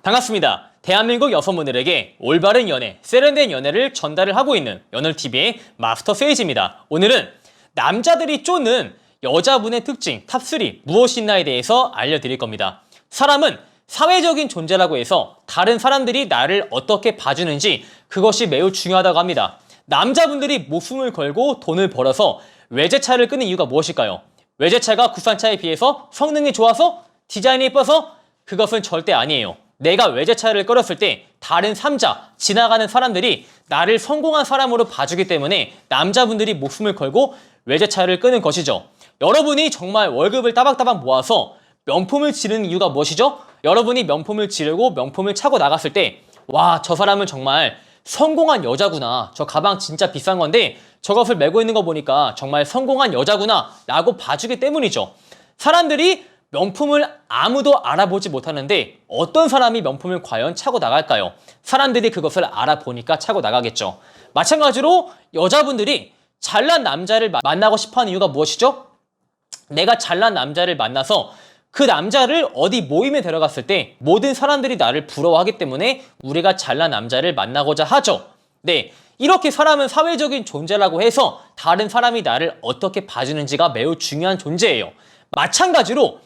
반갑습니다. 대한민국 여성분들에게 올바른 연애, 세련된 연애를 전달을 하고 있는 연월TV의 마스터 세이지입니다. 오늘은 남자들이 쫓는 여자분의 특징 탑3 무엇이 있나에 대해서 알려드릴 겁니다. 사람은 사회적인 존재라고 해서 다른 사람들이 나를 어떻게 봐주는지 그것이 매우 중요하다고 합니다. 남자분들이 목숨을 걸고 돈을 벌어서 외제차를 끄는 이유가 무엇일까요? 외제차가 국산차에 비해서 성능이 좋아서 디자인이 예뻐서 그것은 절대 아니에요. 내가 외제차를 끌었을 때 다른 3자, 지나가는 사람들이 나를 성공한 사람으로 봐주기 때문에 남자분들이 목숨을 걸고 외제차를 끄는 것이죠. 여러분이 정말 월급을 따박따박 모아서 명품을 지르는 이유가 무엇이죠? 여러분이 명품을 지르고 명품을 차고 나갔을 때 와, 저 사람은 정말 성공한 여자구나. 저 가방 진짜 비싼 건데 저것을 메고 있는 거 보니까 정말 성공한 여자구나 라고 봐주기 때문이죠. 사람들이 명품을 아무도 알아보지 못하는데 어떤 사람이 명품을 과연 차고 나갈까요? 사람들이 그것을 알아보니까 차고 나가겠죠. 마찬가지로 여자분들이 잘난 남자를 만나고 싶어하는 이유가 무엇이죠? 내가 잘난 남자를 만나서 그 남자를 어디 모임에 데려갔을 때 모든 사람들이 나를 부러워하기 때문에 우리가 잘난 남자를 만나고자 하죠. 네, 이렇게 사람은 사회적인 존재라고 해서 다른 사람이 나를 어떻게 봐주는지가 매우 중요한 존재예요. 마찬가지로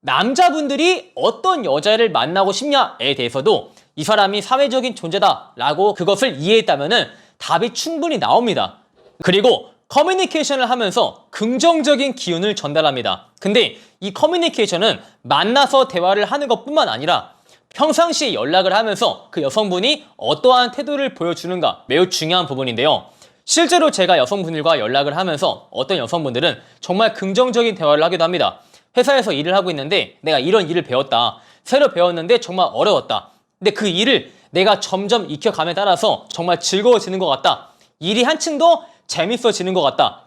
남자분들이 어떤 여자를 만나고 싶냐에 대해서도 이 사람이 사회적인 존재다라고 그것을 이해했다면 답이 충분히 나옵니다. 그리고 커뮤니케이션을 하면서 긍정적인 기운을 전달합니다. 근데 이 커뮤니케이션은 만나서 대화를 하는 것뿐만 아니라 평상시에 연락을 하면서 그 여성분이 어떠한 태도를 보여주는가 매우 중요한 부분인데요. 실제로 제가 여성분들과 연락을 하면서 어떤 여성분들은 정말 긍정적인 대화를 하기도 합니다. 회사에서 일을 하고 있는데 내가 이런 일을 배웠다. 새로 배웠는데 정말 어려웠다. 근데 그 일을 내가 점점 익혀감에 따라서 정말 즐거워지는 것 같다. 일이 한층 더 재밌어지는 것 같다.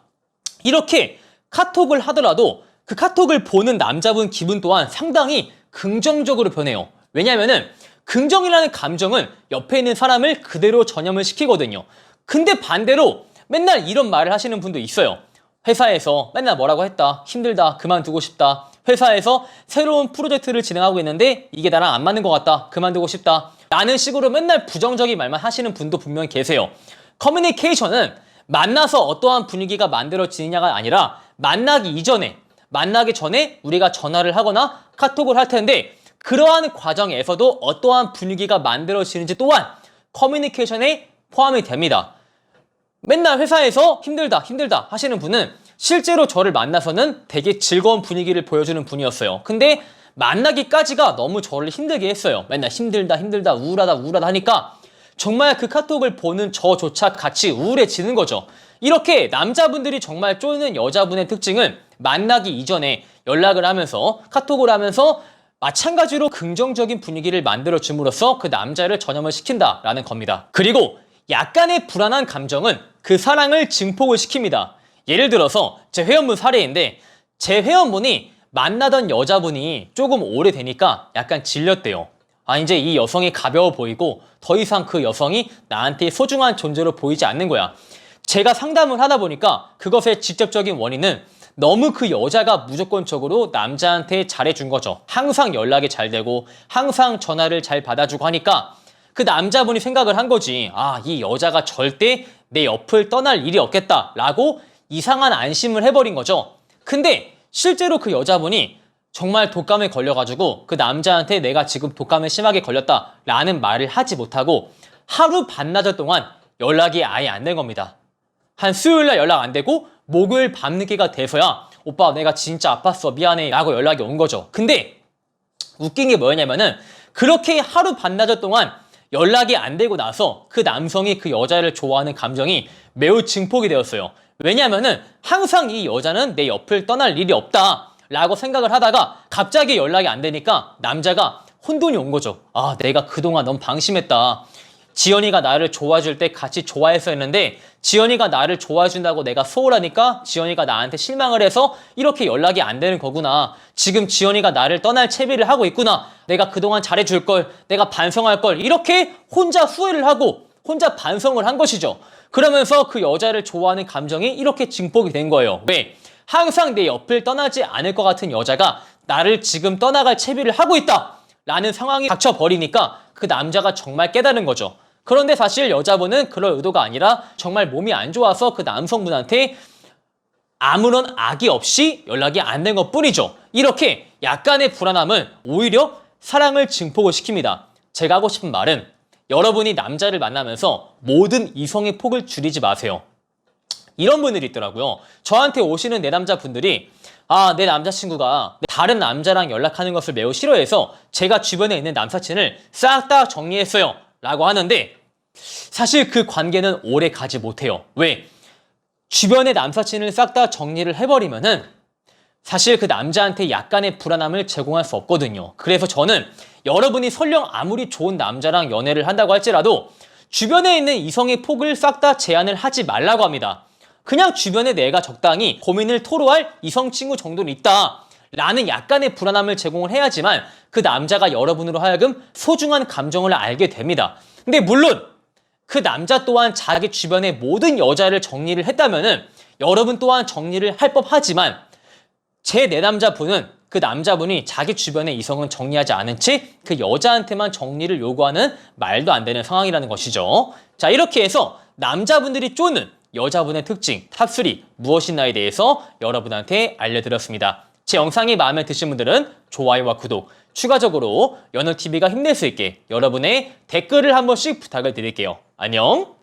이렇게 카톡을 하더라도 그 카톡을 보는 남자분 기분 또한 상당히 긍정적으로 변해요. 왜냐하면은 긍정이라는 감정은 옆에 있는 사람을 그대로 전염을 시키거든요. 근데 반대로 맨날 이런 말을 하시는 분도 있어요. 회사에서 맨날 뭐라고 했다. 힘들다. 그만두고 싶다. 회사에서 새로운 프로젝트를 진행하고 있는데 이게 나랑 안 맞는 것 같다. 그만두고 싶다. 라는 식으로 맨날 부정적인 말만 하시는 분도 분명히 계세요. 커뮤니케이션은 만나서 어떠한 분위기가 만들어지느냐가 아니라 만나기 전에 우리가 전화를 하거나 카톡을 할 텐데 그러한 과정에서도 어떠한 분위기가 만들어지는지 또한 커뮤니케이션에 포함이 됩니다. 맨날 회사에서 힘들다 하시는 분은 실제로 저를 만나서는 되게 즐거운 분위기를 보여주는 분이었어요. 근데 만나기까지가 너무 저를 힘들게 했어요. 맨날 힘들다 우울하다 하니까 정말 그 카톡을 보는 저조차 같이 우울해지는 거죠. 이렇게 남자분들이 정말 쫓는 여자분의 특징은 만나기 이전에 연락을 하면서 카톡을 하면서 마찬가지로 긍정적인 분위기를 만들어줌으로써 그 남자를 전염을 시킨다라는 겁니다. 그리고 약간의 불안한 감정은 그 사랑을 증폭을 시킵니다. 예를 들어서 제 회원분 사례인데 제 회원분이 만나던 여자분이 조금 오래되니까 약간 질렸대요. 이제 이 여성이 가벼워 보이고 더 이상 그 여성이 나한테 소중한 존재로 보이지 않는 거야. 제가 상담을 하다 보니까 그것의 직접적인 원인은 너무 그 여자가 무조건적으로 남자한테 잘해준 거죠. 항상 연락이 잘 되고 항상 전화를 잘 받아주고 하니까 그 남자분이 생각을 한 거지. 이 여자가 절대 내 옆을 떠날 일이 없겠다라고 이상한 안심을 해버린 거죠. 근데 실제로 그 여자분이 정말 독감에 걸려가지고 그 남자한테 내가 지금 독감에 심하게 걸렸다라는 말을 하지 못하고 하루 반나절 동안 연락이 아예 안 된 겁니다. 한 수요일날 연락 안 되고 목요일 밤늦게가 돼서야 오빠 내가 진짜 아팠어 미안해 라고 연락이 온 거죠. 근데 웃긴 게 뭐였냐면은 그렇게 하루 반나절 동안 연락이 안 되고 나서 그 남성이 그 여자를 좋아하는 감정이 매우 증폭이 되었어요. 왜냐하면은 항상 이 여자는 내 옆을 떠날 일이 없다 라고 생각을 하다가 갑자기 연락이 안 되니까 남자가 혼돈이 온 거죠. 내가 그동안 너무 방심했다. 지연이가 나를 좋아줄 때 같이 좋아했어 했는데 지연이가 나를 좋아해준다고 내가 소홀하니까 지연이가 나한테 실망을 해서 이렇게 연락이 안 되는 거구나. 지금 지연이가 나를 떠날 채비를 하고 있구나. 내가 그동안 잘해줄 걸, 내가 반성할 걸 이렇게 혼자 후회를 하고 혼자 반성을 한 것이죠. 그러면서 그 여자를 좋아하는 감정이 이렇게 증폭이 된 거예요. 왜? 항상 내 옆을 떠나지 않을 것 같은 여자가 나를 지금 떠나갈 채비를 하고 있다 라는 상황이 닥쳐버리니까 그 남자가 정말 깨달은 거죠. 그런데 사실 여자분은 그럴 의도가 아니라 정말 몸이 안 좋아서 그 남성분한테 아무런 악의 없이 연락이 안 된 것뿐이죠. 이렇게 약간의 불안함은 오히려 사랑을 증폭을 시킵니다. 제가 하고 싶은 말은 여러분이 남자를 만나면서 모든 이성의 폭을 줄이지 마세요. 이런 분들이 있더라고요. 저한테 오시는 내 남자분들이 내 남자친구가 다른 남자랑 연락하는 것을 매우 싫어해서 제가 주변에 있는 남사친을 싹 다 정리했어요 라고 하는데 사실 그 관계는 오래 가지 못해요. 왜? 주변의 남사친을 싹 다 정리를 해버리면은 사실 그 남자한테 약간의 불안함을 제공할 수 없거든요. 그래서 저는 여러분이 설령 아무리 좋은 남자랑 연애를 한다고 할지라도 주변에 있는 이성의 폭을 싹 다 제한을 하지 말라고 합니다. 그냥 주변에 내가 적당히 고민을 토로할 이성 친구 정도는 있다 라는 약간의 불안함을 제공을 해야지만 그 남자가 여러분으로 하여금 소중한 감정을 알게 됩니다. 근데 물론 그 남자 또한 자기 주변의 모든 여자를 정리를 했다면은 여러분 또한 정리를 할 법하지만 제 내남자분은 그 남자분이 자기 주변의 이성은 정리하지 않은 채 그 여자한테만 정리를 요구하는 말도 안 되는 상황이라는 것이죠. 자, 이렇게 해서 남자분들이 쫓는 여자분의 특징 탑3 무엇이나에 대해서 여러분한테 알려드렸습니다. 제 영상이 마음에 드신 분들은 좋아요와 구독, 추가적으로 연어TV가 힘낼 수 있게 여러분의 댓글을 한 번씩 부탁을 드릴게요. 안녕!